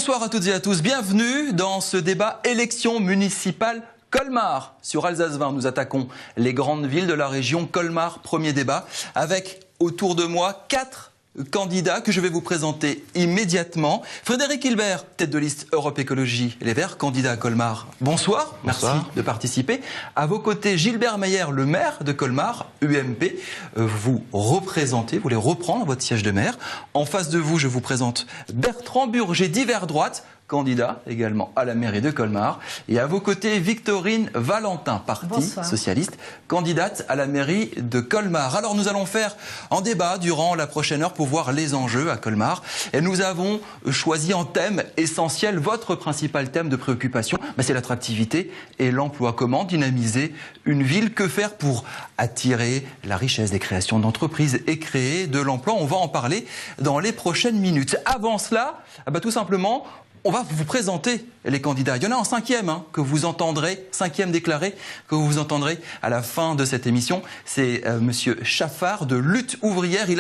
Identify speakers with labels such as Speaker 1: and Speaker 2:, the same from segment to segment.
Speaker 1: Bonsoir à toutes et à tous, bienvenue dans ce débat élection municipale Colmar. Sur Alsace 20, nous attaquons les grandes villes de la région. Colmar, premier débat, avec autour de moi 4 candidats que je vais vous présenter immédiatement. Frédéric Hilbert, tête de liste Europe Écologie Les Verts, candidat à Colmar. Bonsoir, merci de participer. À vos côtés, Gilbert Meyer, le maire de Colmar, UMP. Vous représentez, vous voulez reprendre votre siège de maire. En face de vous, je vous présente Bertrand Burger, divers droite, candidat également à la mairie de Colmar. Et à vos côtés, Victorine Valentin, Parti socialiste, candidate à la mairie de Colmar. Alors nous allons faire un débat durant la prochaine heure pour voir les enjeux à Colmar. Et nous avons choisi en thème essentiel, votre principal thème de préoccupation, c'est l'attractivité et l'emploi. Comment dynamiser une ville? Que faire pour attirer la richesse des créations d'entreprises et créer de l'emploi? On va en parler dans les prochaines minutes. Avant cela, tout simplement, on va vous présenter les candidats. Il y en a en 5e que vous entendrez, 5e déclaré, que vous entendrez à la fin de cette émission. C'est Monsieur Chaffard de Lutte Ouvrière. Il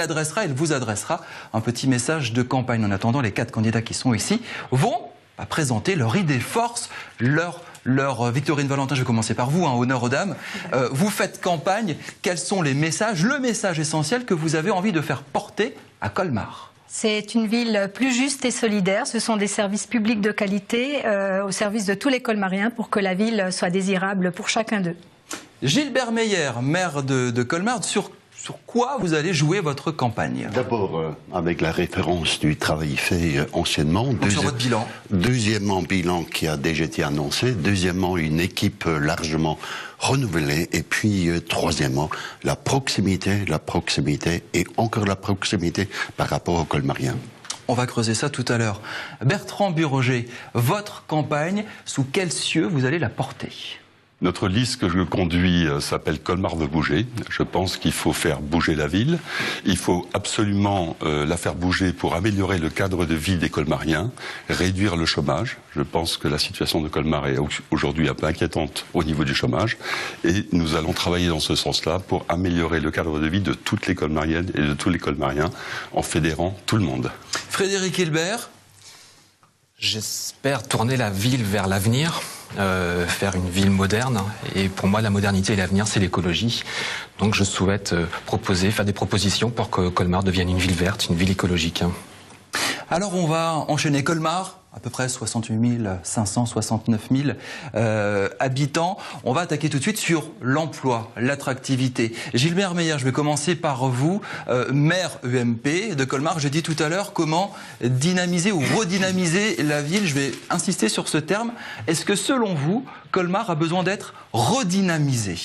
Speaker 1: vous adressera un petit message de campagne. En attendant, les 4 candidats qui sont ici vont présenter leur idée force, leur Victorine Valentin, je vais commencer par vous, honneur aux dames. Vous faites campagne. Quels sont les messages, le message essentiel que vous avez envie de faire porter à Colmar?
Speaker 2: C'est une ville plus juste et solidaire. Ce sont des services publics de qualité au service de tous les Colmariens pour que la ville soit désirable pour chacun d'eux.
Speaker 1: Gilbert Meyer, maire de Colmar, sur quoi vous allez jouer votre campagne?
Speaker 3: D'abord, avec la référence du travail fait anciennement.
Speaker 1: Sur votre bilan.
Speaker 3: Deuxièmement, bilan qui a déjà été annoncé. Deuxièmement, une équipe largement renouvelée. Et puis, troisièmement, la proximité et encore la proximité par rapport aux Colmariens.
Speaker 1: On va creuser ça tout à l'heure. Bertrand Burger, votre campagne, sous quels cieux vous allez la porter?
Speaker 4: Notre liste que je conduis s'appelle Colmar veut bouger. Je pense qu'il faut faire bouger la ville. Il faut absolument la faire bouger pour améliorer le cadre de vie des Colmariens, réduire le chômage. Je pense que la situation de Colmar est aujourd'hui un peu inquiétante au niveau du chômage. Et nous allons travailler dans ce sens-là pour améliorer le cadre de vie de toutes les Colmariennes et de tous les Colmariens en fédérant tout le monde.
Speaker 1: Frédéric Hilbert.
Speaker 5: J'espère tourner la ville vers l'avenir, faire une ville moderne. Et pour moi, la modernité et l'avenir, c'est l'écologie. Donc je souhaite faire des propositions pour que Colmar devienne une ville verte, une ville écologique.
Speaker 1: Alors on va enchaîner. Colmar, à peu près 68 500, 69 000 habitants. On va attaquer tout de suite sur l'emploi, l'attractivité. Gilbert Meyer, je vais commencer par vous, maire UMP de Colmar. J'ai dit tout à l'heure comment dynamiser ou redynamiser la ville. Je vais insister sur ce terme. Est-ce que selon vous, Colmar a besoin d'être redynamisé?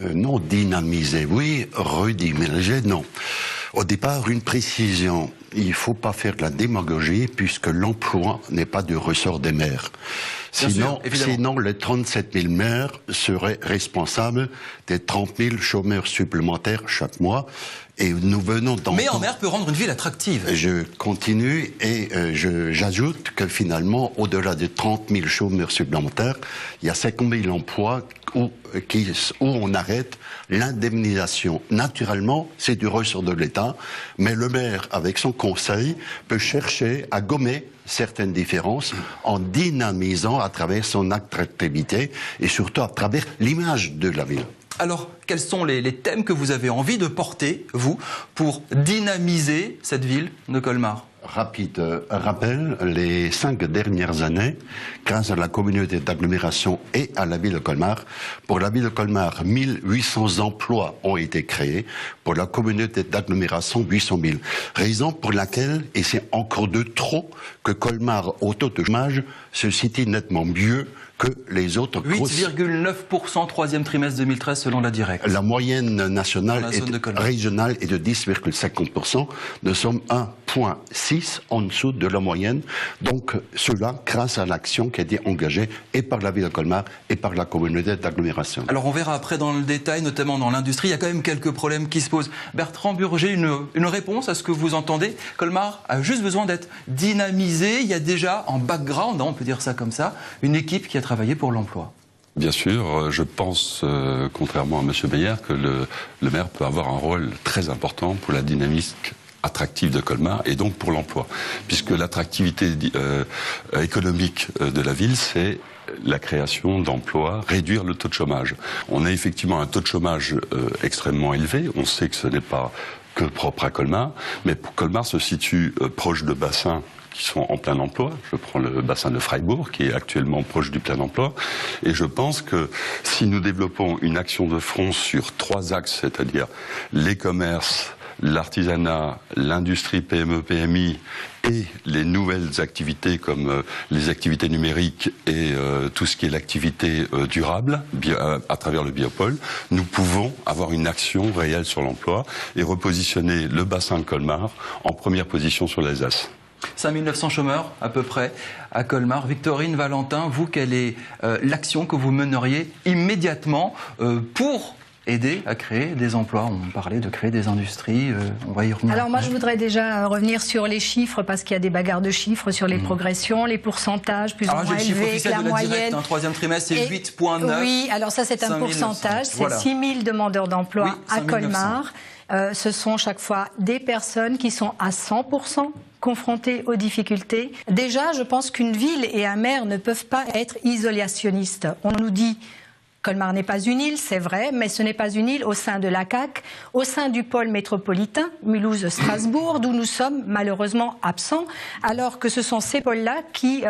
Speaker 3: Non, dynamiser, oui. Redynamiser, non. Au départ, une précision. Il ne faut pas faire de la démagogie puisque l'emploi n'est pas du ressort des maires. Sinon, les 37 000 maires seraient responsables des 30 000 chômeurs supplémentaires chaque mois. Et nous venons d'entendre...
Speaker 1: Mais un maire peut rendre une ville attractive.
Speaker 3: Je continue et j'ajoute que finalement, au-delà des 30 000 chômeurs supplémentaires, il y a 50 000 emplois où on arrête l'indemnisation. Naturellement, c'est du ressort de l'État, mais le maire, avec son conseil, peut chercher à gommer certaines différences en dynamisant à travers son attractivité et surtout à travers l'image de la ville.
Speaker 1: Alors, quels sont les thèmes que vous avez envie de porter, vous, pour dynamiser cette ville de Colmar?
Speaker 3: Rapide rappel, les 5 dernières années, grâce à la communauté d'agglomération et à la ville de Colmar, pour la ville de Colmar, 1800 emplois ont été créés, pour la communauté d'agglomération, 800 000. Raison pour laquelle, et c'est encore de trop, que Colmar, au taux de chômage, se situe nettement mieux que les autres.
Speaker 1: 8,9% troisième trimestre 2013 selon la Directe.
Speaker 3: La moyenne nationale régionale est de 10,50%. Nous sommes 1,6 en dessous de la moyenne. Donc cela grâce à l'action qui a été engagée et par la ville de Colmar et par la communauté d'agglomération.
Speaker 1: Alors on verra après dans le détail, notamment dans l'industrie, il y a quand même quelques problèmes qui se posent. Bertrand Burger, une réponse à ce que vous entendez? Colmar a juste besoin d'être dynamisé. Il y a déjà en background, on peut dire ça comme ça, une équipe qui a travaillé pour l'emploi.
Speaker 4: Bien sûr, je pense, contrairement à M. Meyer, que le maire peut avoir un rôle très important pour la dynamique attractive de Colmar et donc pour l'emploi. Puisque l'attractivité économique de la ville, c'est la création d'emplois, réduire le taux de chômage. On a effectivement un taux de chômage extrêmement élevé. On sait que ce n'est pas que propre à Colmar, mais Colmar se situe proche de bassins qui sont en plein emploi. Je prends le bassin de Freiburg, qui est actuellement proche du plein emploi. Et je pense que si nous développons une action de front sur 3 axes, c'est-à-dire les commerces, l'artisanat, l'industrie PME-PMI et les nouvelles activités comme les activités numériques et tout ce qui est l'activité durable à travers le biopôle, nous pouvons avoir une action réelle sur l'emploi et repositionner le bassin de Colmar en première position sur l'Alsace.
Speaker 1: 5900 chômeurs à peu près à Colmar. Victorine, Valentin, vous, quelle est l'action que vous meneriez immédiatement pour aider à créer des emplois? On parlait de créer des industries, on va y revenir.
Speaker 2: Alors moi je voudrais déjà revenir sur les chiffres parce qu'il y a des bagarres de chiffres sur les progressions, les pourcentages plus ou moins élevés que la moyenne.
Speaker 1: Troisième trimestre, c'est 8,9.
Speaker 2: Oui, alors ça c'est un pourcentage, c'est 6000 demandeurs d'emploi à Colmar. Ce sont chaque fois des personnes qui sont à 100% confrontées aux difficultés. Déjà, je pense qu'une ville et un maire ne peuvent pas être isolationnistes. On nous dit Colmar n'est pas une île, c'est vrai, mais ce n'est pas une île au sein de la CAC, au sein du pôle métropolitain, Mulhouse-Strasbourg, d'où nous sommes malheureusement absents, alors que ce sont ces pôles-là qui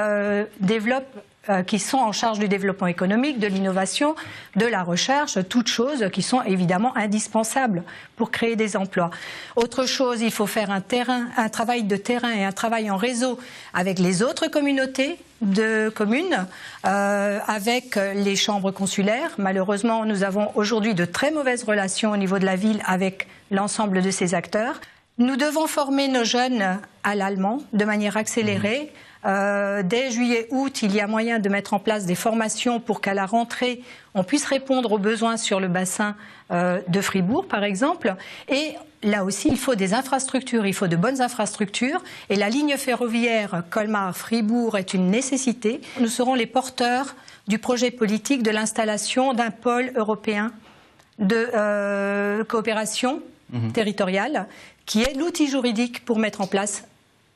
Speaker 2: qui sont en charge du développement économique, de l'innovation, de la recherche, toutes choses qui sont évidemment indispensables pour créer des emplois. Autre chose, il faut faire un travail de terrain et un travail en réseau avec les autres communautés de communes, avec les chambres consulaires. Malheureusement, nous avons aujourd'hui de très mauvaises relations au niveau de la ville avec l'ensemble de ces acteurs. Nous devons former nos jeunes à l'allemand de manière accélérée. Dès juillet-août, il y a moyen de mettre en place des formations pour qu'à la rentrée, on puisse répondre aux besoins sur le bassin de Fribourg, par exemple. Et là aussi, il faut des infrastructures, il faut de bonnes infrastructures. Et la ligne ferroviaire Colmar-Fribourg est une nécessité. Nous serons les porteurs du projet politique de l'installation d'un pôle européen de coopération territoriale, qui est l'outil juridique pour mettre en place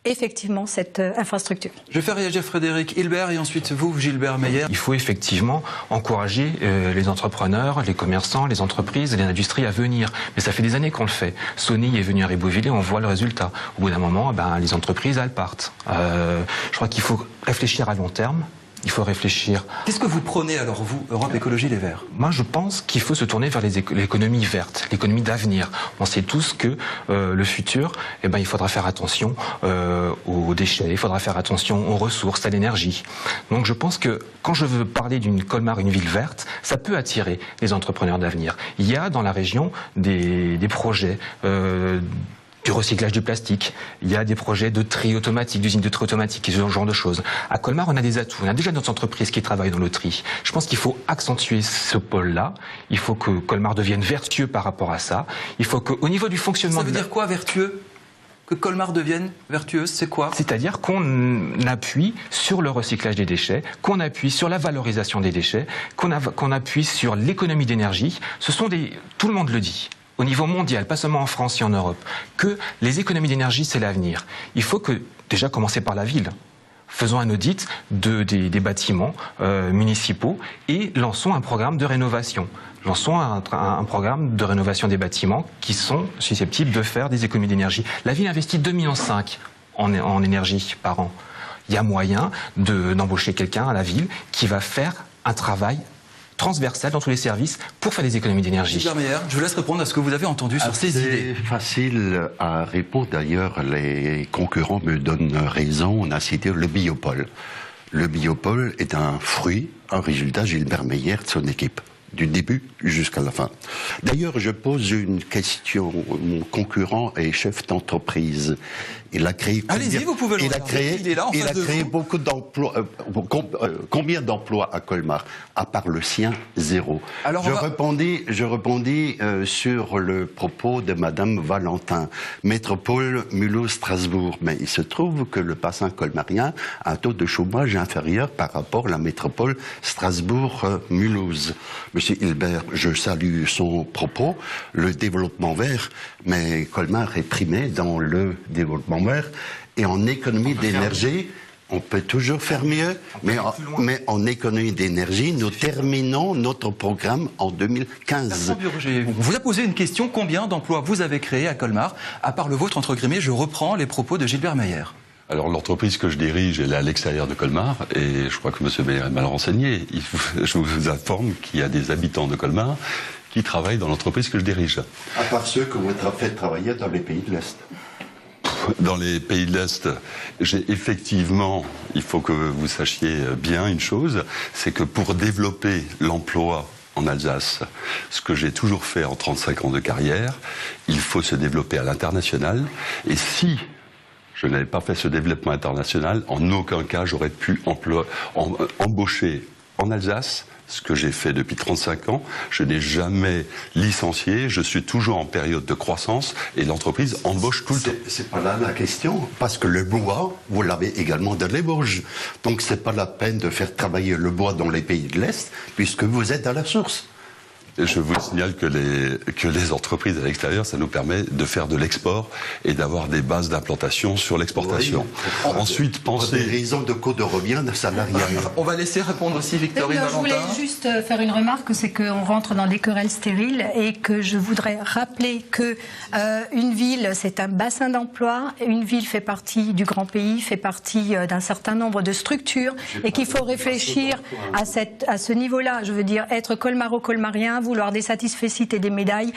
Speaker 2: effectivement cette infrastructure.
Speaker 1: Je vais faire réagir Frédéric Hilbert et ensuite vous, Gilbert Meyer.
Speaker 5: Il faut effectivement encourager les entrepreneurs, les commerçants, les entreprises, les industries à venir. Mais ça fait des années qu'on le fait. Sony est venu à Ribeauvillé, on voit le résultat. Au bout d'un moment, les entreprises, elles partent. Je crois qu'il faut réfléchir à long terme. Il faut réfléchir.
Speaker 1: Qu'est-ce que vous prenez alors, vous, Europe Écologie Les Verts?
Speaker 5: Moi, je pense qu'il faut se tourner vers l'économie verte, l'économie d'avenir. On sait tous que le futur, il faudra faire attention aux déchets, il faudra faire attention aux ressources, à l'énergie. Donc je pense que quand je veux parler d'une Colmar, une ville verte, ça peut attirer les entrepreneurs d'avenir. Il y a dans la région des projets du recyclage du plastique, il y a des projets de tri automatique, d'usines de tri automatique, ce genre de choses. À Colmar, on a des atouts, on a déjà notre entreprise qui travaille dans le tri. Je pense qu'il faut accentuer ce pôle-là, il faut que Colmar devienne vertueux par rapport à ça, il faut qu'au niveau du fonctionnement...
Speaker 1: Ça veut dire quoi, vertueux? Que Colmar devienne vertueuse, c'est quoi?
Speaker 5: C'est-à-dire qu'on appuie sur le recyclage des déchets, qu'on appuie sur la valorisation des déchets, qu'on appuie sur l'économie d'énergie. Ce sont tout le monde le dit. Au niveau mondial, pas seulement en France et en Europe, que les économies d'énergie, c'est l'avenir. Il faut déjà commencer par la ville. Faisons un audit des bâtiments municipaux et lançons un programme de rénovation. Lançons un programme de rénovation des bâtiments qui sont susceptibles de faire des économies d'énergie. La ville investit 2,5 millions en énergie par an. Il y a moyen d'embaucher quelqu'un à la ville qui va faire un travail transversale dans tous les services pour faire des économies d'énergie.
Speaker 1: Je vous laisse répondre à ce que vous avez entendu sur ces idées.
Speaker 3: C'est facile à répondre. D'ailleurs, les concurrents me donnent raison. On a cité le biopôle. Le biopôle est un fruit, un résultat, Gilbert Meyer, de son équipe, du début jusqu'à la fin. D'ailleurs, je pose une question. Mon concurrent est chef d'entreprise. Il a créé.
Speaker 1: Allez-y, vous pouvez le regarder. Il est là en face de vous.
Speaker 3: Il a créé beaucoup d'emplois. Combien d'emplois à Colmar? À part le sien, zéro. Alors je répondis sur le propos de Madame Valentin. Métropole Mulhouse-Strasbourg. Mais il se trouve que le bassin colmarien a un taux de chômage inférieur par rapport à la métropole Strasbourg-Mulhouse. Monsieur Hilbert, je salue son propos, le développement vert, mais Colmar est primé dans le développement vert et en économie d'énergie. On peut toujours faire mieux, mais en économie d'énergie, nous terminons notre programme en 2015.
Speaker 1: On vous a posé une question, combien d'emplois vous avez créés à Colmar? À part le vôtre, entre guillemets, je reprends les propos de Gilbert Meyer.
Speaker 4: Alors l'entreprise que je dirige, elle est à l'extérieur de Colmar, et je crois que M. Meyer est mal renseigné. Je vous informe qu'il y a des habitants de Colmar qui travaillent dans l'entreprise que je dirige.
Speaker 3: À part ceux que vous faites travailler dans les pays de l'Est.
Speaker 4: Dans les pays de l'Est, j'ai effectivement, il faut que vous sachiez bien une chose, c'est que pour développer l'emploi en Alsace, ce que j'ai toujours fait en 35 ans de carrière, il faut se développer à l'international. Et si je n'avais pas fait ce développement international, en aucun cas j'aurais pu embaucher en Alsace, ce que j'ai fait depuis 35 ans. Je n'ai jamais licencié, je suis toujours en période de croissance et l'entreprise embauche tout le temps.
Speaker 3: C'est pas là la question, parce que le bois, vous l'avez également dans les Vosges. Donc c'est pas la peine de faire travailler le bois dans les pays de l'Est, puisque vous êtes à la source.
Speaker 4: Je vous signale que les entreprises à l'extérieur, ça nous permet de faire de l'export et d'avoir des bases d'implantation sur l'exportation.
Speaker 3: Oui, ensuite, pensez... Des raisons de coût de revient salarial.
Speaker 1: On va laisser répondre aussi Victorine Valentin.
Speaker 2: Je voulais juste faire une remarque, c'est qu'on rentre dans des querelles stériles et que je voudrais rappeler que une ville, c'est un bassin d'emploi, une ville fait partie du grand pays, fait partie d'un certain nombre de structures et qu'il faut réfléchir à ce niveau-là. Je veux dire, être colmaro-colmarien, vouloir des satisfecit et des médailles,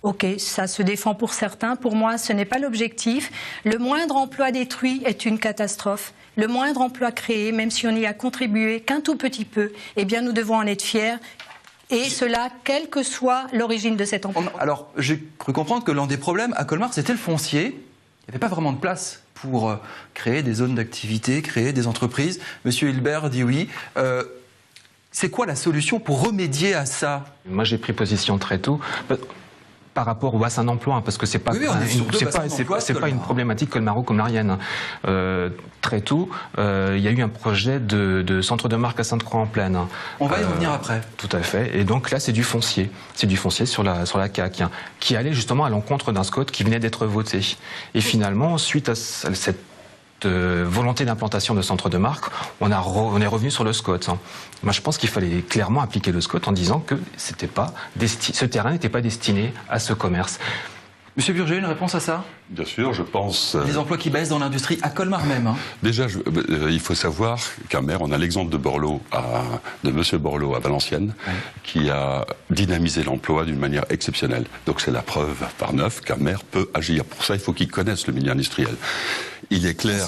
Speaker 2: ok, ça se défend pour certains. Pour moi, ce n'est pas l'objectif. Le moindre emploi détruit est une catastrophe. Le moindre emploi créé, même si on y a contribué qu'un tout petit peu, eh bien, nous devons en être fiers. Et cela, quelle que soit l'origine de cet emploi.
Speaker 1: Alors, j'ai cru comprendre que l'un des problèmes à Colmar, c'était le foncier. Il n'y avait pas vraiment de place pour créer des zones d'activité, créer des entreprises. Monsieur Hilbert dit oui. C'est quoi la solution pour remédier à ça?
Speaker 5: Moi, j'ai pris position très tôt par rapport au bassin d'emploi, parce que c'est pas, pas une problématique colmaro-colmarienne. Très tôt, il y a eu un projet de centre de marque à Sainte-Croix-en-Plaine.
Speaker 1: On va y revenir après.
Speaker 5: Tout à fait. Et donc là, c'est du foncier. C'est du foncier sur la CAC, qui allait justement à l'encontre d'un SCOT qui venait d'être voté. Et finalement, suite à cette volonté d'implantation de centres de marque, on est revenu sur le SCOT. Moi, je pense qu'il fallait clairement appliquer le SCOT en disant que ce terrain n'était pas destiné à ce commerce.
Speaker 1: Monsieur Burger, une réponse à ça?
Speaker 4: Bien sûr, je pense...
Speaker 1: Les emplois qui baissent dans l'industrie, à Colmar même.
Speaker 4: Déjà, il faut savoir qu'un maire, on a l'exemple de Monsieur Borloo à Valenciennes, qui a dynamisé l'emploi d'une manière exceptionnelle. Donc c'est la preuve par neuf qu'un maire peut agir. Pour ça, il faut qu'il connaisse le milieu industriel. Il est clair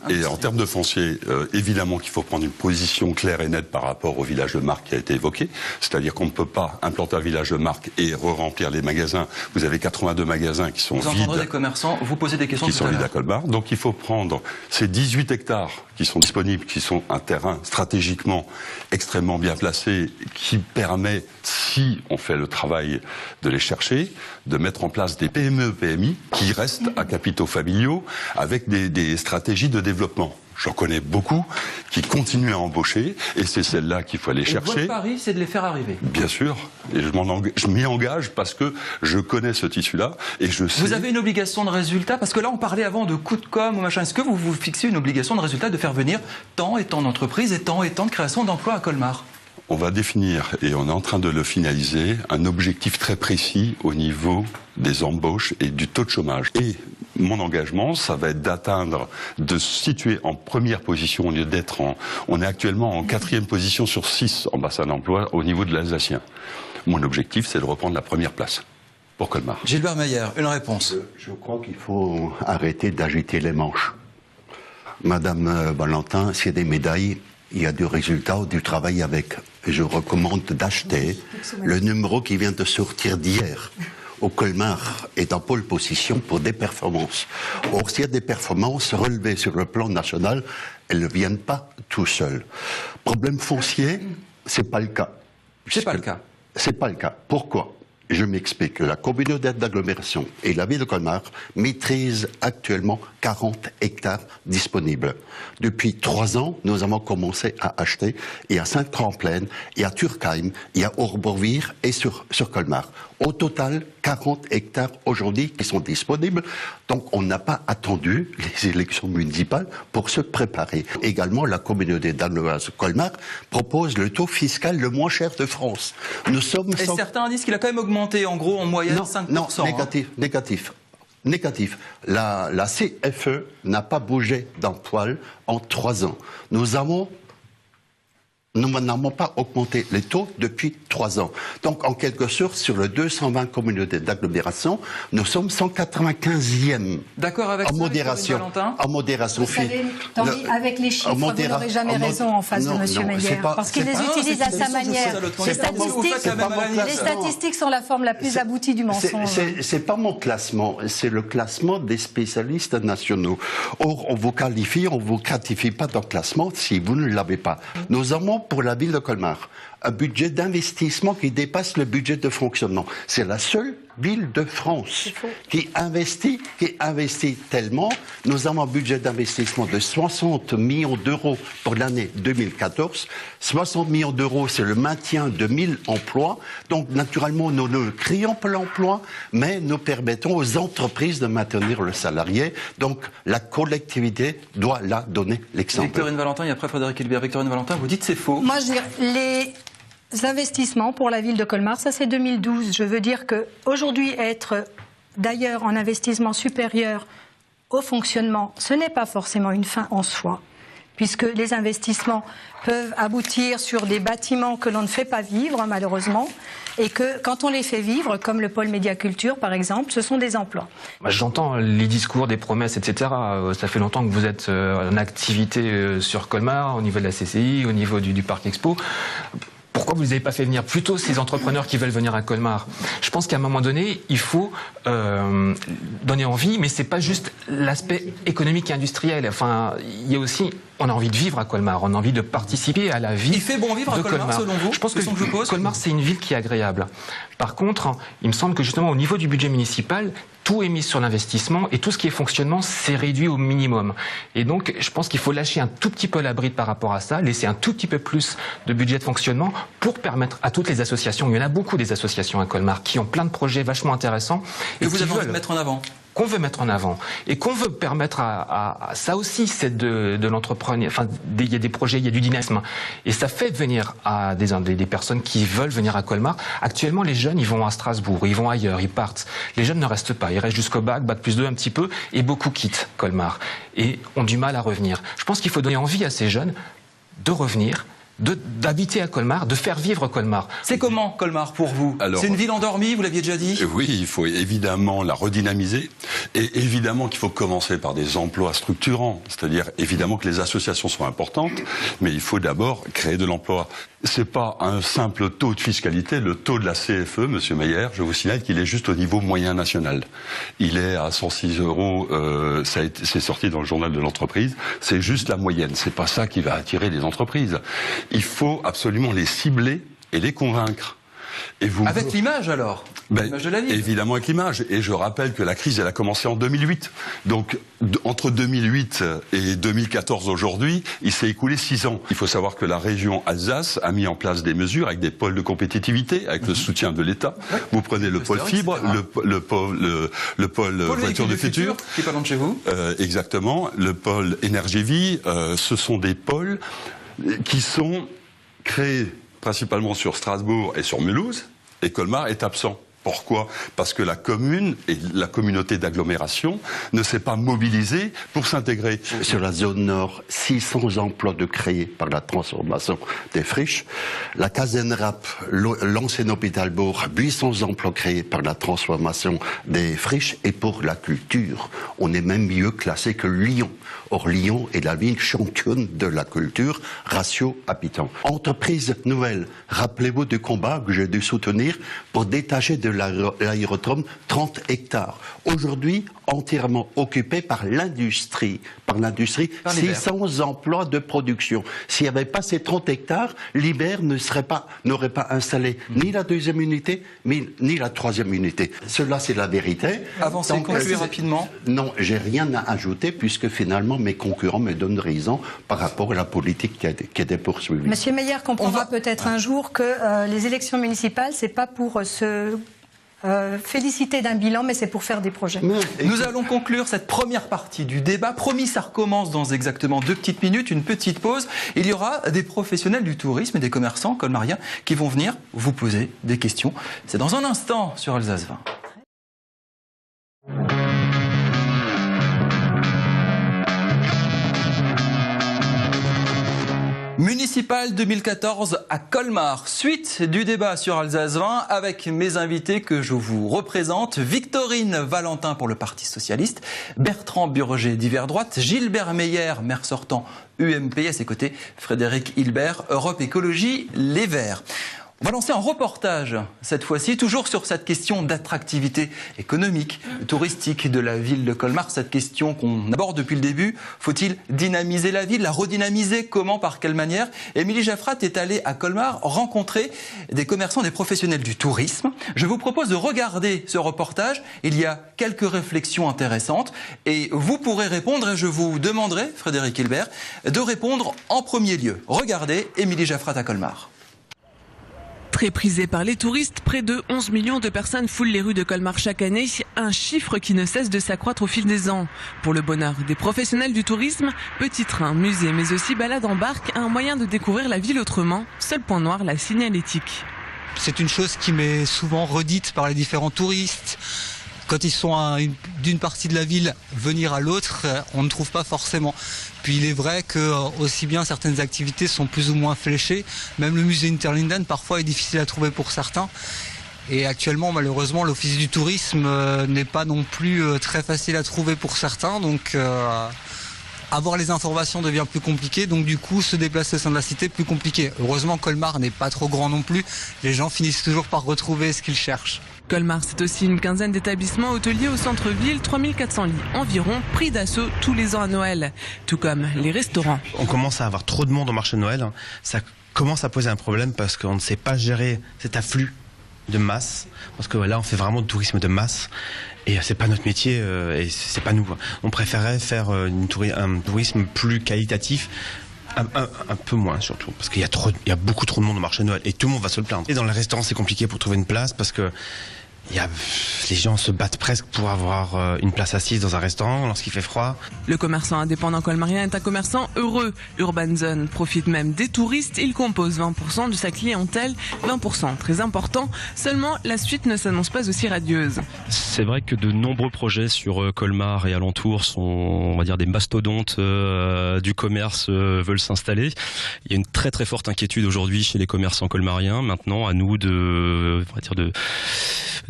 Speaker 4: et en termes de foncier, évidemment qu'il faut prendre une position claire et nette par rapport au village de marque qui a été évoqué. C'est-à-dire qu'on ne peut pas implanter un village de marque et re-remplir les magasins. Vous avez 82 magasins qui sont vides.
Speaker 1: Vous entendrez des commerçants vous posez des questions
Speaker 4: qui sont vides à Colmar. Donc il faut prendre ces 18 hectares qui sont disponibles, qui sont un terrain stratégiquement extrêmement bien placé, qui permet, si on fait le travail de les chercher, de mettre en place des PME, PMI qui restent à capitaux familiaux avec des stratégies de développement. J'en connais beaucoup qui continuent à embaucher et c'est celle-là qu'il faut aller chercher.
Speaker 1: Votre pari, c'est de les faire arriver.
Speaker 4: Bien sûr. Et je m'y engage parce que je connais ce tissu-là et je sais...
Speaker 1: Vous avez une obligation de résultat? Parce que là, on parlait avant de coûts de com ou machin. Est-ce que vous vous fixez une obligation de résultat de faire venir tant et tant d'entreprises et tant de création d'emplois à Colmar?
Speaker 4: On va définir, et on est en train de le finaliser, un objectif très précis au niveau des embauches et du taux de chômage. Et mon engagement, ça va être de se situer en première position au lieu d'être on est actuellement en 4e position sur 6 en bassin d'emploi au niveau de l'Alsacien. Mon objectif, c'est de reprendre la première place pour Colmar.
Speaker 1: Gilbert Meyer, une réponse.
Speaker 3: Je crois qu'il faut arrêter d'agiter les manches. Madame Valentin, s'il y a des médailles, il y a du résultat ou du travail avec. Je recommande d'acheter le numéro qui vient de sortir d'hier, où Colmar est en pole position pour des performances. Or, s'il y a des performances relevées sur le plan national, elles ne viennent pas tout seules. Problème foncier, c'est pas le cas.
Speaker 1: C'est pas le cas.
Speaker 3: C'est pas le cas. Pourquoi ? Je m'explique. La communauté d'agglomération et la ville de Colmar maîtrisent actuellement 40 hectares disponibles. Depuis 3 ans, nous avons commencé à acheter, et à Sainte-Cramplaine, et à Turkheim, et à Orborvire, et sur Colmar. Au total, 40 hectares aujourd'hui qui sont disponibles. Donc, on n'a pas attendu les élections municipales pour se préparer. Également, la communauté d'agglomération Colmar propose le taux fiscal le moins cher de France. Nous sommes
Speaker 1: et certains disent qu'il a quand même augmenté, en gros, en moyenne, 5%.
Speaker 3: Non, négatif. La CFE n'a pas bougé d'un poil en 3 ans. Nous n'avons pas augmenté les taux depuis 3 ans. Donc, en quelque sorte, sur les 220 communautés d'agglomération, nous sommes 195e.
Speaker 1: D'accord avec ça,
Speaker 3: modération. En modération.
Speaker 2: Vous savez, avec les chiffres, vous n'aurez jamais raison en face de M. Meyer, parce qu'il les utilise à sa manière. Les statistiques sont la forme la plus aboutie du mensonge.
Speaker 3: C'est pas mon classement, c'est le classement des spécialistes nationaux. Or, on vous qualifie, on vous gratifie pas dans le classement si vous ne l'avez pas. Nous avons pour la ville de Colmar un budget d'investissement qui dépasse le budget de fonctionnement. C'est la seule ville de France qui investit tellement. Nous avons un budget d'investissement de 60 millions d'euros pour l'année 2014. 60 millions d'euros, c'est le maintien de 1000 emplois. Donc, naturellement, nous ne créons pas l'emploi, mais nous permettons aux entreprises de maintenir le salarié. Donc, la collectivité doit là donner l'exemple.
Speaker 1: Victorine Valentin, et après Frédéric Hilbert. Victorine Valentin, vous dites c'est faux.
Speaker 2: Moi, je dirais, les investissements pour la ville de Colmar, ça c'est 2012. Je veux dire qu'aujourd'hui, être d'ailleurs en investissement supérieur au fonctionnement, ce n'est pas forcément une fin en soi, puisque les investissements peuvent aboutir sur des bâtiments que l'on ne fait pas vivre, malheureusement, et que quand on les fait vivre, comme le pôle médiaculture par exemple, ce sont des emplois.
Speaker 5: J'entends les discours, des promesses, etc. Ça fait longtemps que vous êtes en activité sur Colmar, au niveau de la CCI, au niveau du Parc Expo. Pourquoi vous ne les avez pas fait venir plus tôt, ces entrepreneurs qui veulent venir à Colmar? Je pense qu'à un moment donné, il faut donner envie, mais c'est pas juste l'aspect économique et industriel. Enfin, il y a aussi, on a envie de vivre à Colmar, on a envie de participer à la vie.
Speaker 1: Il fait bon vivre à Colmar, selon vous?
Speaker 5: Je pense que Colmar, c'est une ville qui est agréable. Par contre, il me semble que justement, au niveau du budget municipal, tout est mis sur l'investissement et tout ce qui est fonctionnement, c'est réduit au minimum. Et donc, je pense qu'il faut lâcher un tout petit peu la bride par rapport à ça, laisser un tout petit peu plus de budget de fonctionnement pour permettre à toutes les associations, il y en a beaucoup des associations à Colmar qui ont plein de projets vachement intéressants.
Speaker 1: Et vous avez envie de mettre en avant?
Speaker 5: Qu'on veut mettre en avant et qu'on veut permettre à ça aussi, c'est de l'entrepreneur. Enfin, il y a des projets, il y a du dynamisme et ça fait venir à des personnes qui veulent venir à Colmar. Actuellement, les jeunes, ils vont à Strasbourg, ils vont ailleurs, ils partent. Les jeunes ne restent pas, ils restent jusqu'au bac plus 2 un petit peu et beaucoup quittent Colmar et ont du mal à revenir. Je pense qu'il faut donner envie à ces jeunes de revenir, d'habiter à Colmar, de faire vivre Colmar.
Speaker 1: C'est comment Colmar pour vous? C'est une ville endormie, vous l'aviez déjà dit?
Speaker 4: Oui, il faut évidemment la redynamiser et évidemment qu'il faut commencer par des emplois structurants. C'est-à-dire évidemment que les associations sont importantes, mais il faut d'abord créer de l'emploi. C'est pas un simple taux de fiscalité, le taux de la CFE, Monsieur Meyer, je vous signale qu'il est juste au niveau moyen national. Il est à 106 €, c'est sorti dans le journal de l'entreprise, c'est juste la moyenne, c'est pas ça qui va attirer les entreprises. Il faut absolument les cibler et les convaincre. Et vous...
Speaker 1: Avec l'image alors, l'image de la ville.
Speaker 4: Évidemment avec l'image. Et je rappelle que la crise, elle a commencé en 2008. Donc entre 2008 et 2014 aujourd'hui, il s'est écoulé 6 ans. Il faut savoir que la région Alsace a mis en place des mesures avec des pôles de compétitivité, avec le soutien de l'État. Vous prenez le pôle fibre, le pôle voiture du futur,
Speaker 1: qui est pas loin de chez vous.
Speaker 4: Exactement. Le pôle énergie vie. Ce sont des pôles qui sont créés principalement sur Strasbourg et sur Mulhouse, et Colmar est absent. Pourquoi? Parce que la commune et la communauté d'agglomération ne s'est pas mobilisée pour s'intégrer.
Speaker 3: Sur la zone nord, 600 emplois de créés par la transformation des friches. La Casenrap, l'ancien hôpital Bourg, 800 emplois créés par la transformation des friches. Et pour la culture, on est même mieux classé que Lyon. Or, Lyon est la ville championne de la culture, ratio habitant. Entreprise nouvelle, rappelez-vous du combat que j'ai dû soutenir pour détacher de l'aérodrome 30 hectares. Aujourd'hui, entièrement occupé par l'industrie. 600 emplois de production. S'il n'y avait pas ces 30 hectares, l'Iber n'aurait pas installé ni la deuxième unité, ni la troisième unité. Cela, c'est la vérité.
Speaker 1: Avancez, concluez rapidement.
Speaker 3: Non, j'ai rien à ajouter puisque finalement mes concurrents me donnent raison par rapport à la politique qui a été poursuivie.
Speaker 2: Monsieur Meyer comprendra peut-être un jour que les élections municipales, c'est pas pour se féliciter d'un bilan, mais c'est pour faire des projets.
Speaker 1: Nous allons conclure cette première partie du débat. Promis, ça recommence dans exactement 2 petites minutes, une petite pause. Il y aura des professionnels du tourisme et des commerçants colmariens qui vont venir vous poser des questions. C'est dans un instant sur Alsace 20. Municipal 2014 à Colmar. Suite du débat sur Alsace 20 avec mes invités que je vous représente. Victorine Valentin pour le Parti Socialiste, Bertrand Burger d'Hiver Droite, Gilbert Meyer, maire sortant UMP, à ses côtés Frédéric Hilbert, Europe Écologie Les Verts. On va lancer un reportage, cette fois-ci, toujours sur cette question d'attractivité économique, touristique de la ville de Colmar. Cette question qu'on aborde depuis le début. Faut-il dynamiser la ville, la redynamiser? Comment, par quelle manière? Émilie Jaffrat est allée à Colmar rencontrer des commerçants, des professionnels du tourisme. Je vous propose de regarder ce reportage. Il y a quelques réflexions intéressantes et vous pourrez répondre et je vous demanderai, Frédéric Hilbert, de répondre en premier lieu. Regardez Émilie Jaffrat à Colmar.
Speaker 6: Très prisé par les touristes, près de 11 millions de personnes foulent les rues de Colmar chaque année, un chiffre qui ne cesse de s'accroître au fil des ans. Pour le bonheur des professionnels du tourisme, petits trains, musées, mais aussi balades en barque, un moyen de découvrir la ville autrement. Seul point noir, la signalétique.
Speaker 7: C'est une chose qui m'est souvent redite par les différents touristes. Quand ils sont d'une partie de la ville venir à l'autre, on ne trouve pas forcément. Puis il est vrai que aussi bien certaines activités sont plus ou moins fléchées. Même le musée Interlinden parfois est difficile à trouver pour certains. Et actuellement, malheureusement, l'office du tourisme n'est pas non plus très facile à trouver pour certains. Donc avoir les informations devient plus compliqué. Donc du coup, se déplacer au sein de la cité, plus compliqué. Heureusement, Colmar n'est pas trop grand non plus. Les gens finissent toujours par retrouver ce qu'ils cherchent.
Speaker 6: Colmar, c'est aussi une quinzaine d'établissements hôteliers au centre-ville, 3400 lits environ, pris d'assaut tous les ans à Noël, tout comme les restaurants.
Speaker 8: On commence à avoir trop de monde au marché de Noël, ça commence à poser un problème parce qu'on ne sait pas gérer cet afflux de masse, parce que là on fait vraiment du tourisme de masse et c'est pas notre métier et c'est pas nous. On préférait faire un tourisme plus qualitatif. Un peu moins surtout, parce qu'il y a beaucoup trop de monde au marché de Noël et tout le monde va se le plaindre. Et dans les restaurants c'est compliqué pour trouver une place parce que les gens se battent presque pour avoir une place assise dans un restaurant lorsqu'il fait froid.
Speaker 6: Le commerçant indépendant colmarien est un commerçant heureux. Urban Zone profite même des touristes. Il compose 20% de sa clientèle, 20% très important. Seulement, la suite ne s'annonce pas aussi radieuse.
Speaker 9: C'est vrai que de nombreux projets sur Colmar et alentours sont, on va dire, des mastodontes du commerce veulent s'installer. Il y a une très très forte inquiétude aujourd'hui chez les commerçants colmariens. Maintenant, à nous de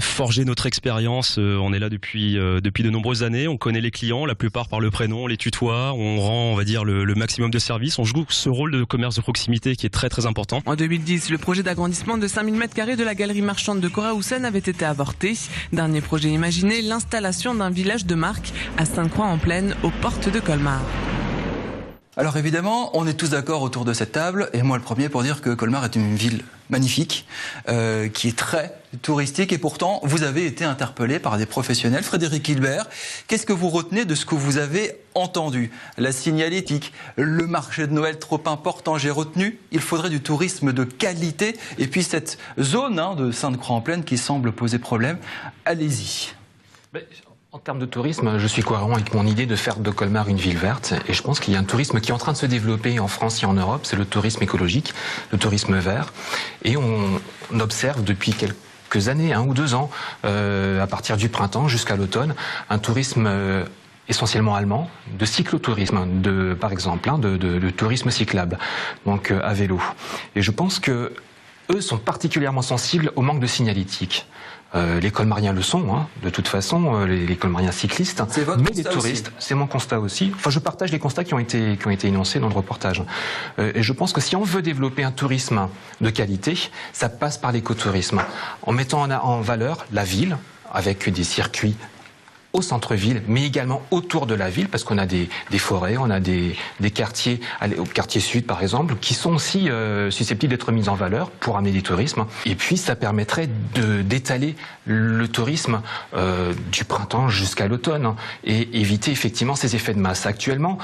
Speaker 9: forger notre expérience. On est là depuis de nombreuses années. On connaît les clients, la plupart par le prénom, on les tutoie, on rend, on va dire, le maximum de services. On joue ce rôle de commerce de proximité qui est très très important.
Speaker 6: En 2010, le projet d'agrandissement de 5000 m² de la galerie marchande de Coraoussen avait été avorté. Dernier projet imaginé, l'installation d'un village de marque à Sainte-Croix-en-Plaine, aux portes de Colmar.
Speaker 1: Alors évidemment, on est tous d'accord autour de cette table, et moi le premier pour dire que Colmar est une ville magnifique, qui est très touristique, et pourtant vous avez été interpellé par des professionnels. Frédéric Hilbert, qu'est-ce que vous retenez de ce que vous avez entendu? La signalétique, le marché de Noël trop important, j'ai retenu, il faudrait du tourisme de qualité, et puis cette zone de Sainte-Croix-en-Plaine qui semble poser problème. Allez-y.
Speaker 5: En termes de tourisme, je suis cohérent avec mon idée de faire de Colmar une ville verte. Et je pense qu'il y a un tourisme qui est en train de se développer en France et en Europe. C'est le tourisme écologique, le tourisme vert. Et on observe depuis quelques années, 1 ou 2 ans, à partir du printemps jusqu'à l'automne, un tourisme essentiellement allemand, de cyclotourisme, par exemple, de tourisme cyclable, donc à vélo. Et je pense que eux sont particulièrement sensibles au manque de signalétique. Les colmariens le sont, hein, de toute façon, les colmariens cyclistes.
Speaker 1: C'est votre
Speaker 5: mais
Speaker 1: constat
Speaker 5: les touristes, c'est mon constat aussi. Enfin, je partage les constats qui ont été énoncés dans le reportage. Et je pense que si on veut développer un tourisme de qualité, ça passe par l'écotourisme. En mettant en valeur la ville, avec des circuits au centre-ville, mais également autour de la ville, parce qu'on a des forêts, on a des quartiers, au quartier sud par exemple, qui sont aussi susceptibles d'être mis en valeur pour amener du tourisme. Et puis ça permettrait d'étaler le tourisme du printemps jusqu'à l'automne et éviter effectivement ces effets de masse. Actuellement,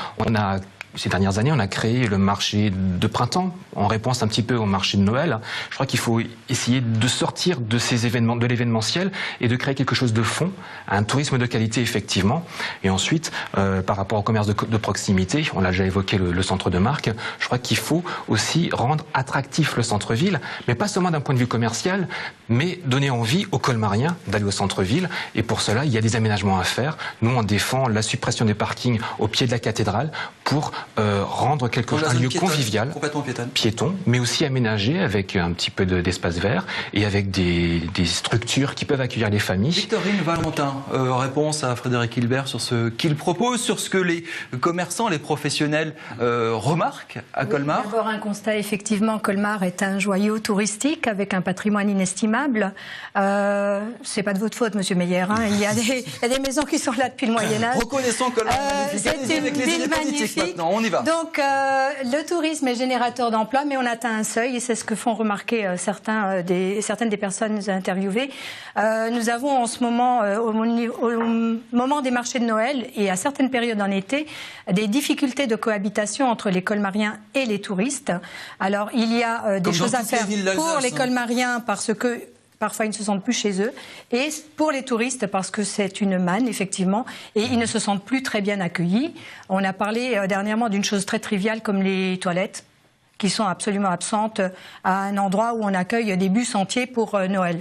Speaker 5: ces dernières années, on a créé le marché de printemps en réponse un petit peu au marché de Noël. Je crois qu'il faut essayer de sortir de ces événements, de l'événementiel, et de créer quelque chose de fond, un tourisme de qualité effectivement. Et ensuite, par rapport au commerce de proximité, on l'a déjà évoqué le centre de marque, je crois qu'il faut aussi rendre attractif le centre-ville, mais pas seulement d'un point de vue commercial, mais donner envie aux colmariens d'aller au centre-ville. Et pour cela, il y a des aménagements à faire. Nous, on défend la suppression des parkings au pied de la cathédrale pour rendre un lieu convivial, piéton, mais aussi aménagé avec un petit peu d'espace vert et avec des structures qui peuvent accueillir les familles.
Speaker 1: Victorine Valentin, réponse à Frédéric Hilbert sur ce qu'il propose, sur ce que les commerçants, les professionnels remarquent à Colmar.
Speaker 2: D'abord un constat, effectivement, Colmar est un joyau touristique avec un patrimoine inestimable. C'est pas de votre faute, Monsieur Meyer. Hein. Il y a des maisons qui sont là depuis le Moyen-Âge.
Speaker 1: Reconnaissons Colmar
Speaker 2: c'est une ville magnifique.
Speaker 1: On y va.
Speaker 2: Donc, le tourisme est générateur d'emplois, mais on atteint un seuil, et c'est ce que font remarquer certaines des personnes interviewées. Nous avons en ce moment, au moment des marchés de Noël et à certaines périodes en été, des difficultés de cohabitation entre les colmariens et les touristes. Alors, il y a des choses à faire pour les colmariens parce que parfois, ils ne se sentent plus chez eux. Et pour les touristes, parce que c'est une manne, effectivement, et ils ne se sentent plus très bien accueillis. On a parlé dernièrement d'une chose très triviale comme les toilettes, qui sont absolument absentes à un endroit où on accueille des bus entiers pour Noël.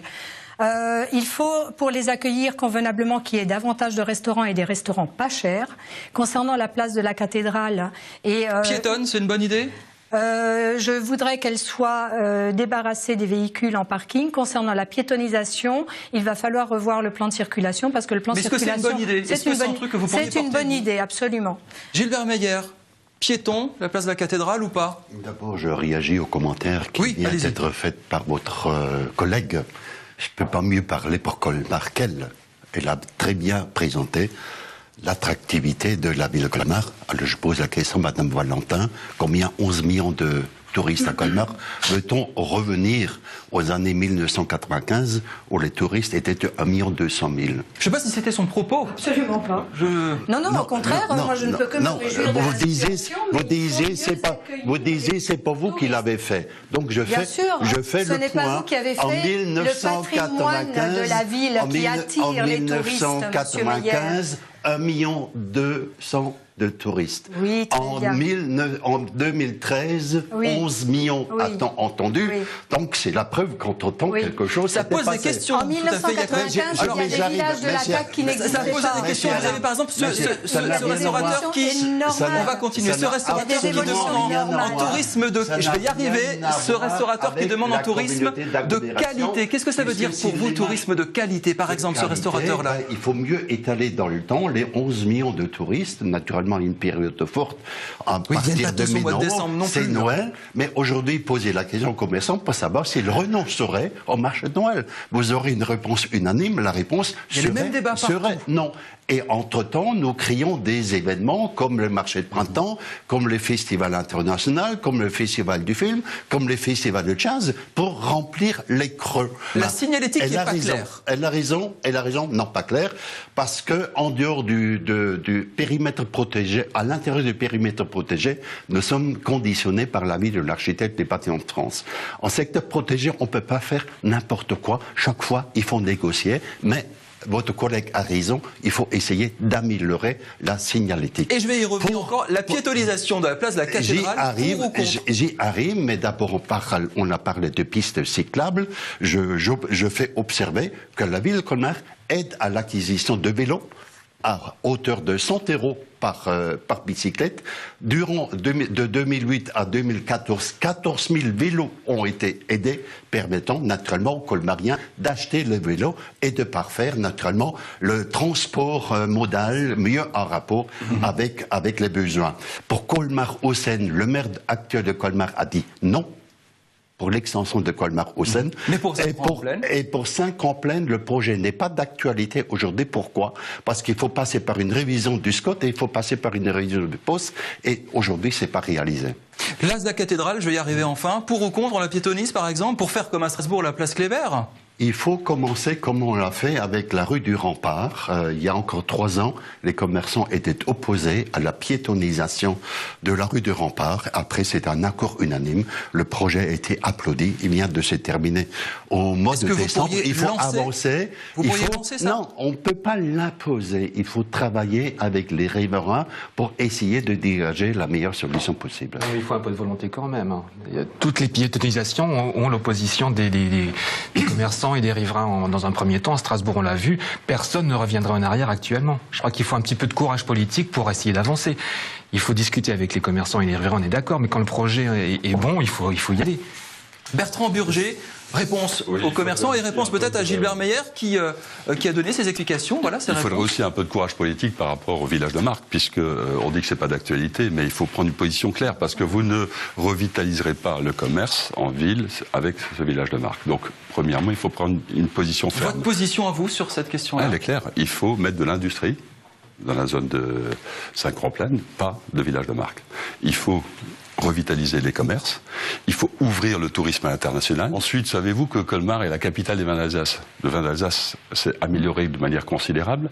Speaker 2: Il faut, pour les accueillir convenablement, qu'il y ait davantage de restaurants et des restaurants pas chers. Concernant la place de la cathédrale...
Speaker 1: Piétonne, c'est une bonne idée ?
Speaker 2: Je voudrais qu'elle soit débarrassée des véhicules en parking. Concernant la piétonisation, il va falloir revoir le plan de circulation parce que le plan de circulation...
Speaker 1: Est-ce que c'est une bonne idée ? Est-ce que c'est un truc que vous pourriez porter ?
Speaker 2: C'est une bonne idée, absolument.
Speaker 1: Gilbert Meyer, piéton, la place de la cathédrale ou pas ?
Speaker 3: D'abord, je réagis aux commentaires qui viennent d'être faits par votre collègue. Je ne peux pas mieux parler pour Colmar qu'elle. Elle a très bien présenté l'attractivité de la ville de Colmar. Alors je pose la question, Madame Valentin, combien 11 millions de touristes à Colmar? Veut-on revenir aux années 1995 où les touristes étaient 1 200 000?
Speaker 1: Je ne sais pas si c'était son propos.
Speaker 2: Absolument pas. Non, au contraire, moi je ne peux que me réjouir de la situation.
Speaker 3: Vous disiez, c'est pas vous qui l'avez fait. Donc je fais le point. En 1995,
Speaker 2: de la ville qui attire les touristes, Monsieur Meyer.
Speaker 3: 1 200 000 de touristes.
Speaker 2: Oui,
Speaker 3: en 2013, 11 millions a-t-on entendu. Oui. Donc c'est la preuve quand on entend quelque chose.
Speaker 1: Ça pose des questions.
Speaker 2: En 1995, il y a des villages de la CAQ qui n'existaient pas.
Speaker 1: Ça pose des questions. Vous avez par exemple ce restaurateur qui... On va continuer. Ce restaurateur qui demande en tourisme de... Je vais y arriver. Ce restaurateur qui demande en tourisme de qualité. Qu'est-ce que ça veut dire pour vous, tourisme de qualité, par exemple, ce restaurateur-là?
Speaker 3: Il faut mieux étaler dans le temps les 11 millions de touristes, naturellement une période forte à partir de mi-novembre, c'est Noël. Mais aujourd'hui, posez la question aux commerçants pour savoir s'ils renonceraient au marché de Noël. Vous aurez une réponse unanime. La réponse serait non. Et entre-temps, nous créons des événements comme le marché de printemps, comme le festival international, comme le festival du film, comme le festival de jazz, pour remplir les creux.
Speaker 1: La signalétique n'est pas claire.
Speaker 3: Elle a raison, non pas claire, parce que en dehors du périmètre protégé, à l'intérieur du périmètre protégé, nous sommes conditionnés par l'avis de l'architecte des bâtiments de France. En secteur protégé, on ne peut pas faire n'importe quoi. Chaque fois, il faut négocier, mais votre collègue a raison, il faut essayer d'améliorer la signalétique.
Speaker 1: Et je vais y revenir encore, la piétonisation de la place de la cathédrale.
Speaker 3: J'y arrive, mais d'abord on a parlé de pistes cyclables. Je fais observer que la ville de Colmar aide à l'acquisition de vélos à hauteur de 100 € par bicyclette. De 2008 à 2014, 14 000 vélos ont été aidés, permettant naturellement aux Colmariens d'acheter le vélo et de parfaire naturellement le transport modal mieux en rapport avec les besoins. Pour Colmar-Hausen, le maire actuel de Colmar a dit non pour l'extension de Colmar-Hausen.
Speaker 1: Mais pour Saint-Quentin-en-Plaine
Speaker 3: et pour Saint-Quentin-en-Plaine, le projet n'est pas d'actualité aujourd'hui. Pourquoi? Parce qu'il faut passer par une révision du SCOT et il faut passer par une révision du POS. Et aujourd'hui, c'est pas réalisé.
Speaker 1: Place de la cathédrale, je vais y arriver enfin. Pour ou contre la piétonise, par exemple, pour faire comme à Strasbourg la place Kléber?
Speaker 3: Il faut commencer comme on l'a fait avec la rue du Rempart. Il y a encore 3 ans, les commerçants étaient opposés à la piétonisation de la rue du Rempart. Après, c'est un accord unanime. Le projet a été applaudi. Il vient de se terminer au mois de décembre. Il faut avancer.
Speaker 1: Vous pourriez lancer ça?
Speaker 3: Non, on ne peut pas l'imposer. Il faut travailler avec les riverains pour essayer de dégager la meilleure solution possible.
Speaker 5: Il faut un peu de volonté quand même. Toutes les piétonisations ont l'opposition des commerçants et des riverains dans un premier temps. À Strasbourg, on l'a vu, personne ne reviendra en arrière actuellement. Je crois qu'il faut un petit peu de courage politique pour essayer d'avancer. Il faut discuter avec les commerçants et les riverains, on est d'accord, mais quand le projet est bon, il faut y aller.
Speaker 1: Bertrand Burger, réponse aux commerçants et réponse peut-être à Gilbert Meyer qui a donné ses explications. Voilà,
Speaker 4: il faudrait aussi un peu de courage politique par rapport au village de Marcq, puisque on dit que c'est pas d'actualité, mais il faut prendre une position claire parce que vous ne revitaliserez pas le commerce en ville avec ce village de Marcq. Donc, premièrement, il faut prendre une position ferme.
Speaker 1: Votre position à vous sur cette question-là?
Speaker 4: Elle est claire. Il faut mettre de l'industrie dans la zone de Saint-Quentin-en-Plaine, pas de village de Marcq. Il faut revitaliser les commerces, il faut ouvrir le tourisme international. Ensuite, savez-vous que Colmar est la capitale des vins d'Alsace? Le vin d'Alsace s'est amélioré de manière considérable.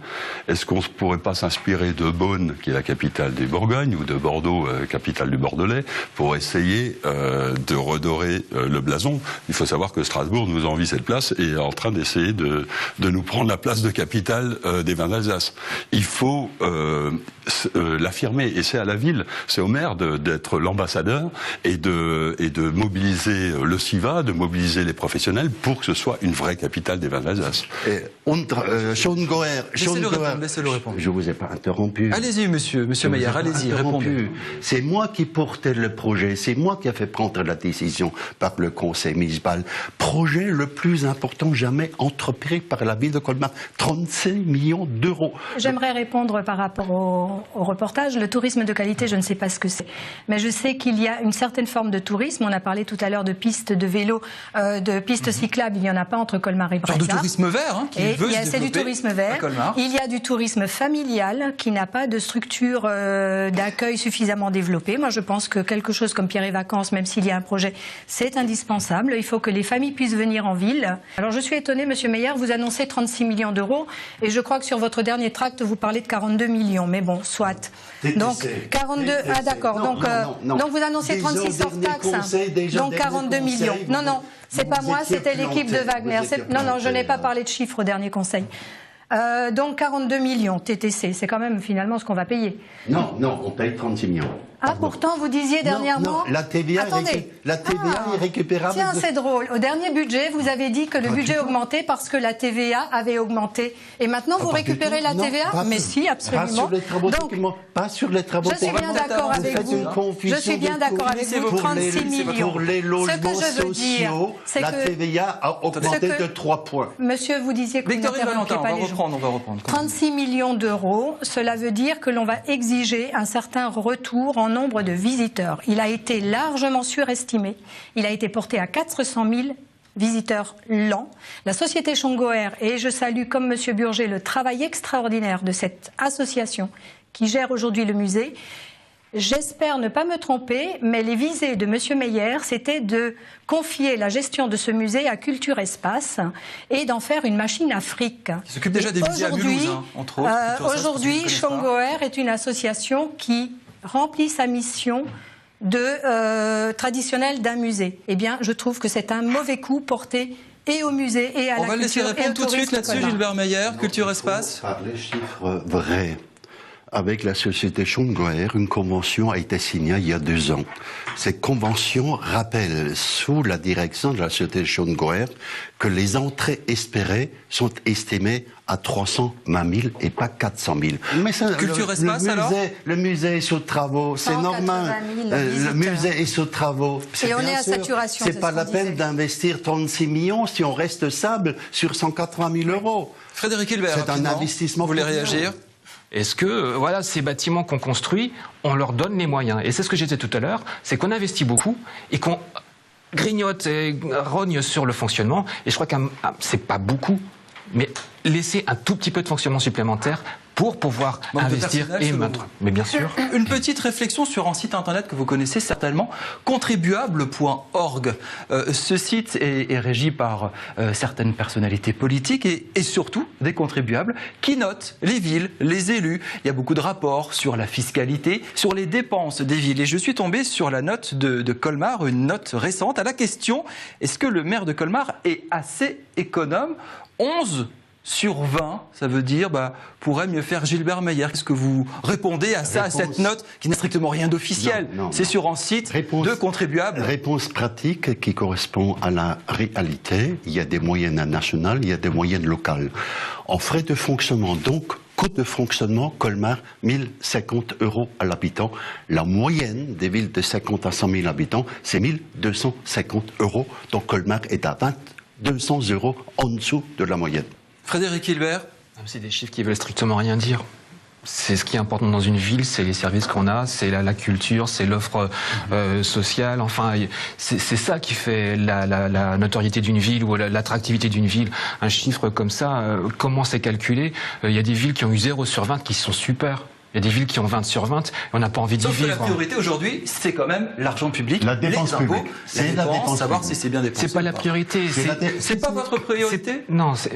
Speaker 4: Est-ce qu'on ne pourrait pas s'inspirer de Beaune, qui est la capitale des Bourgognes, ou de Bordeaux, capitale du Bordelais, pour essayer de redorer le blason? Il faut savoir que Strasbourg nous envie cette place et est en train d'essayer de nous prendre la place de capitale des vins d'Alsace. Il faut l'affirmer, et c'est à la ville, c'est au maire d'être l'ambassadeur et de mobiliser le CIVA, de mobiliser les professionnels pour que ce soit une vraie capitale des vins d'Alsace.
Speaker 3: Sean Goer,
Speaker 1: laissez-le répondre.
Speaker 3: Je vous ai pas interrompu.
Speaker 1: Allez-y, monsieur Meyer, allez-y, répondez.
Speaker 3: C'est moi qui portais le projet, c'est moi qui ai fait prendre la décision par le conseil municipal. Projet le plus important jamais entrepris par la ville de Colmar, 35 millions d'euros.
Speaker 2: J'aimerais répondre par rapport au reportage. Le tourisme de qualité, je ne sais pas ce que c'est, mais je sais qu'il y a une certaine forme de tourisme. On a parlé tout à l'heure de pistes de vélo, de pistes cyclables. Il n'y en a pas entre Colmar et Brézard.
Speaker 1: Genre de tourisme vert, hein,
Speaker 2: c'est du tourisme vert. Il y a du tourisme familial qui n'a pas de structure d'accueil suffisamment développée. Moi, je pense que quelque chose comme Pierre et Vacances, même s'il y a un projet, c'est indispensable. Il faut que les familles puissent venir en ville. Alors, je suis étonnée, Monsieur Meyer, vous annoncez 36 millions d'euros et je crois que sur votre dernier tract, vous parlez de 42 millions. Mais bon, soit. Donc, 42... Ah, d'accord. Donc, vous annoncez 36 hors taxes, donc 42 millions. Non, c'est pas moi, c'était l'équipe de Wagner. Non, je n'ai pas parlé de chiffres au dernier conseil. Donc 42 millions TTC, c'est quand même finalement ce qu'on va payer.
Speaker 3: Non, on paye 36 millions.
Speaker 2: Ah, pourtant, vous disiez dernièrement...
Speaker 3: Non, la TVA est récupérable.
Speaker 2: Tiens, c'est drôle. Au dernier budget, vous avez dit que le budget augmentait parce que la TVA avait augmenté. Et maintenant, vous récupérez la TVA? Mais si, absolument.
Speaker 3: Pas sur les travaux d'équipement. Pas sur les travaux
Speaker 2: d'équipement. Je suis bien d'accord avec vous. Je suis bien d'accord avec vous. 36 millions.
Speaker 3: Pour les logements sociaux, la TVA a augmenté de 3 points.
Speaker 2: Monsieur, vous disiez que vous n'interrompiez pas les gens.
Speaker 1: On va reprendre.
Speaker 2: 36 millions d'euros, cela veut dire que l'on va exiger un certain retour en nombre de visiteurs. Il a été largement surestimé. Il a été porté à 400 000 visiteurs l'an. La société Sean Goer, et je salue comme M. Burger le travail extraordinaire de cette association qui gère aujourd'hui le musée. J'espère ne pas me tromper, mais les visées de M. Meyer, c'était de confier la gestion de ce musée à Culture Espace et d'en faire une machine à fric.
Speaker 1: Qui s'occupe déjà des musées à Mulhouse, entre autres.
Speaker 2: Aujourd'hui, Sean Goer est une association qui remplit sa mission traditionnelle d'un musée. Eh bien, je trouve que c'est un mauvais coup porté et au musée et à la culture.
Speaker 1: On va le laisser répondre tout de suite là-dessus, Gilbert Meyer, Culture Espace.
Speaker 3: Par les chiffres vrais. Avec la société Schongauer, une convention a été signée il y a 2 ans. Cette convention rappelle, sous la direction de la société Schongauer, que les entrées espérées sont estimées à 320 000 et pas 400 000.
Speaker 1: Mais ça, Culture Espace, alors
Speaker 3: le musée est sous travaux, c'est normal. Le musée est sous travaux.
Speaker 2: Et on est à saturation.
Speaker 3: C'est pas la peine d'investir 36 millions si on reste stable sur 180 000 euros.
Speaker 1: Frédéric Hilbert,
Speaker 3: c'est un investissement.
Speaker 1: Vous voulez réagir ?
Speaker 5: Est-ce que, voilà, ces bâtiments qu'on construit, on leur donne les moyens? Et c'est ce que j'ai dit tout à l'heure, c'est qu'on investit beaucoup et qu'on grignote et rogne sur le fonctionnement. Et je crois que c'est pas beaucoup, mais laisser un tout petit peu de fonctionnement supplémentaire pour pouvoir investir et maintenir. Mais bien sûr.
Speaker 1: Une petite réflexion sur un site internet que vous connaissez certainement, contribuable.org. Ce site est régi par certaines personnalités politiques et surtout des contribuables qui notent les villes, les élus. Il y a beaucoup de rapports sur la fiscalité, sur les dépenses des villes. Et je suis tombé sur la note de Colmar, une note récente, à la question: est-ce que le maire de Colmar est assez économe? 11 sur 20, ça veut dire pourrait mieux faire Gilbert Meyer. Qu'est-ce que vous répondez à ça, à cette note qui n'a strictement rien d'officiel? C'est sur un site de contribuables.
Speaker 3: Réponse pratique qui correspond à la réalité. Il y a des moyennes nationales, il y a des moyennes locales. En frais de fonctionnement, donc, coût de fonctionnement, Colmar, 1050 € à l'habitant. La moyenne des villes de 50 à 100 000 habitants, c'est 1250 €. Donc Colmar est à 200 € en dessous de la moyenne.
Speaker 1: Frédéric Hilbert.
Speaker 5: C'est des chiffres qui veulent strictement rien dire. C'est ce qui est important dans une ville, c'est les services qu'on a, c'est la culture, c'est l'offre sociale. Enfin, c'est ça qui fait la notoriété d'une ville ou l'attractivité d'une ville. Un chiffre comme ça, comment c'est calculé? Il y a des villes qui ont eu 0 sur 20 qui sont super. Il y a des villes qui ont 20 sur 20 et on n'a pas envie d'y vivre.
Speaker 1: La priorité aujourd'hui, c'est quand même l'argent public,
Speaker 3: la dépense
Speaker 1: les impôts,
Speaker 3: publique. C'est la dépense
Speaker 1: savoir
Speaker 3: publique.
Speaker 1: si c'est bien dépensé.
Speaker 5: C'est pas la priorité.
Speaker 1: C'est pas votre priorité?
Speaker 5: Non, c'est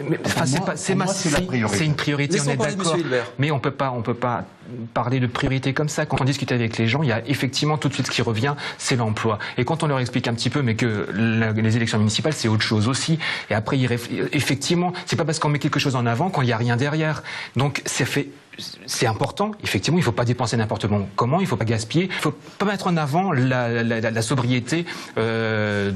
Speaker 5: une priorité, on est d'accord. Mais on peut pas parler de priorité comme ça. Quand on discute avec les gens, il y a effectivement tout de suite ce qui revient, c'est l'emploi. Et quand on leur explique un petit peu, mais que les élections municipales, c'est autre chose aussi. Et après, effectivement, c'est pas parce qu'on met quelque chose en avant qu'il n'y a rien derrière. Donc, c'est important. Effectivement, il ne faut pas dépenser n'importe comment, il ne faut pas gaspiller. Il ne faut pas mettre en avant la sobriété. C'est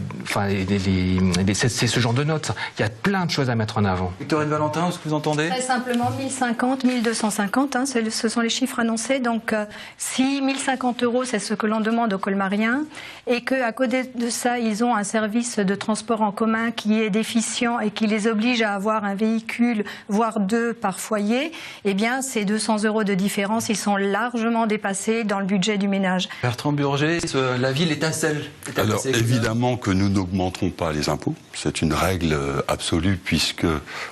Speaker 5: ce genre de notes. Il y a plein de choses à mettre en avant.
Speaker 1: Victorine Valentin, est-ce que vous entendez?
Speaker 2: Très simplement, 1050, 1250, ce sont les chiffres annoncés. Donc, si 1050 €, c'est ce que l'on demande aux Colmariens, et qu'à côté de ça, ils ont un service de transport en commun qui est déficient et qui les oblige à avoir un véhicule, voire 2 par foyer, eh bien, c'est 200 € de différence, ils sont largement dépassés dans le budget du ménage.
Speaker 1: Bertrand Burger, la ville est à celle.
Speaker 4: Alors évidemment que nous n'augmenterons pas les impôts, c'est une règle absolue puisque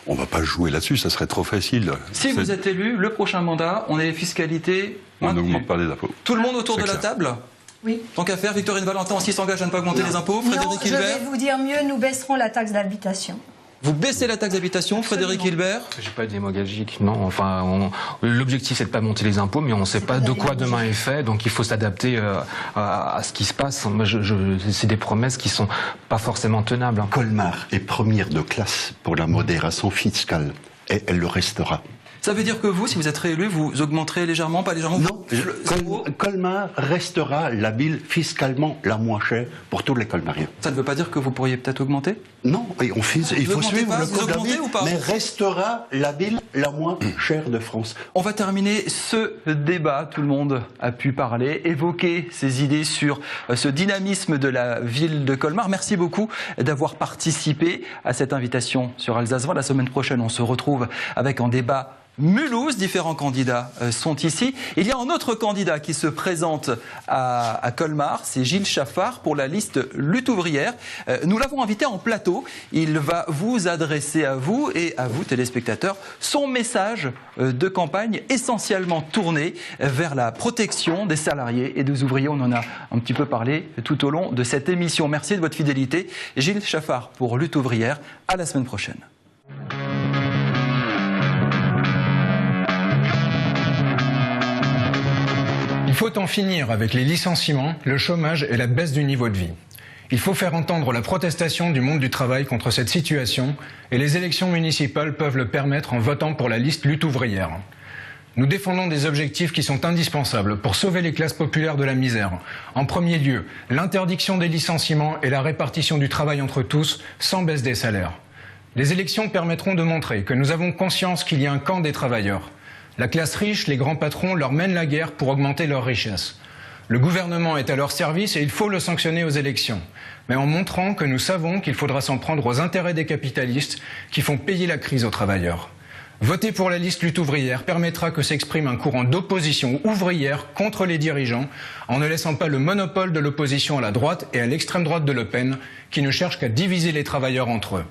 Speaker 4: on ne va pas jouer là-dessus, ça serait trop facile.
Speaker 1: Si vous êtes élu, le prochain mandat, on est fiscalité.
Speaker 4: On n'augmente pas les impôts.
Speaker 1: Tout le monde autour de la table?
Speaker 2: Oui.
Speaker 1: Tant qu'à faire, Victorine Valentin aussi s'engage à ne pas augmenter les impôts. Frédéric Hilbert.
Speaker 2: Je vais vous dire mieux, nous baisserons la taxe d'habitation.
Speaker 1: Vous baissez la taxe d'habitation, Frédéric Hilbert?
Speaker 5: J'ai pas de démagogique, non. Enfin, l'objectif c'est de pas monter les impôts, mais on ne sait pas de quoi demain est fait, donc il faut s'adapter à ce qui se passe. Moi, c'est des promesses qui sont pas forcément tenables.
Speaker 3: Colmar est première de classe pour la modération fiscale, et elle le restera.
Speaker 1: Ça veut dire que vous, si vous êtes réélu, vous augmenterez légèrement, pas légèrement?
Speaker 3: Non, Colmar restera la ville fiscalement la moins chère pour tous les Colmariens.
Speaker 1: Ça ne veut pas dire que vous pourriez peut-être augmenter?
Speaker 3: Non, il faut suivre le code de la ville, mais restera la ville la moins chère de France.
Speaker 1: On va terminer ce débat. Tout le monde a pu parler, évoquer ses idées sur ce dynamisme de la ville de Colmar. Merci beaucoup d'avoir participé à cette invitation sur Alsace 20. La semaine prochaine, on se retrouve avec un débat Mulhouse. Différents candidats sont ici. Il y a un autre candidat qui se présente à Colmar, c'est Gilles Chaffard pour la liste Lutte ouvrière. Nous l'avons invité en plateau. Il va vous adresser à vous et à vous, téléspectateurs, son message de campagne essentiellement tourné vers la protection des salariés et des ouvriers. On en a un petit peu parlé tout au long de cette émission. Merci de votre fidélité. Gilles Chaffard pour Lutte ouvrière. À la semaine prochaine.
Speaker 10: Il faut en finir avec les licenciements, le chômage et la baisse du niveau de vie. Il faut faire entendre la protestation du monde du travail contre cette situation et les élections municipales peuvent le permettre en votant pour la liste Lutte ouvrière. Nous défendons des objectifs qui sont indispensables pour sauver les classes populaires de la misère. En premier lieu, l'interdiction des licenciements et la répartition du travail entre tous sans baisse des salaires. Les élections permettront de montrer que nous avons conscience qu'il y a un camp des travailleurs. La classe riche, les grands patrons leur mènent la guerre pour augmenter leurs richesses. Le gouvernement est à leur service et il faut le sanctionner aux élections, mais en montrant que nous savons qu'il faudra s'en prendre aux intérêts des capitalistes qui font payer la crise aux travailleurs. Voter pour la liste lutte ouvrière permettra que s'exprime un courant d'opposition ouvrière contre les dirigeants en ne laissant pas le monopole de l'opposition à la droite et à l'extrême droite de Le Pen qui ne cherchent qu'à diviser les travailleurs entre eux.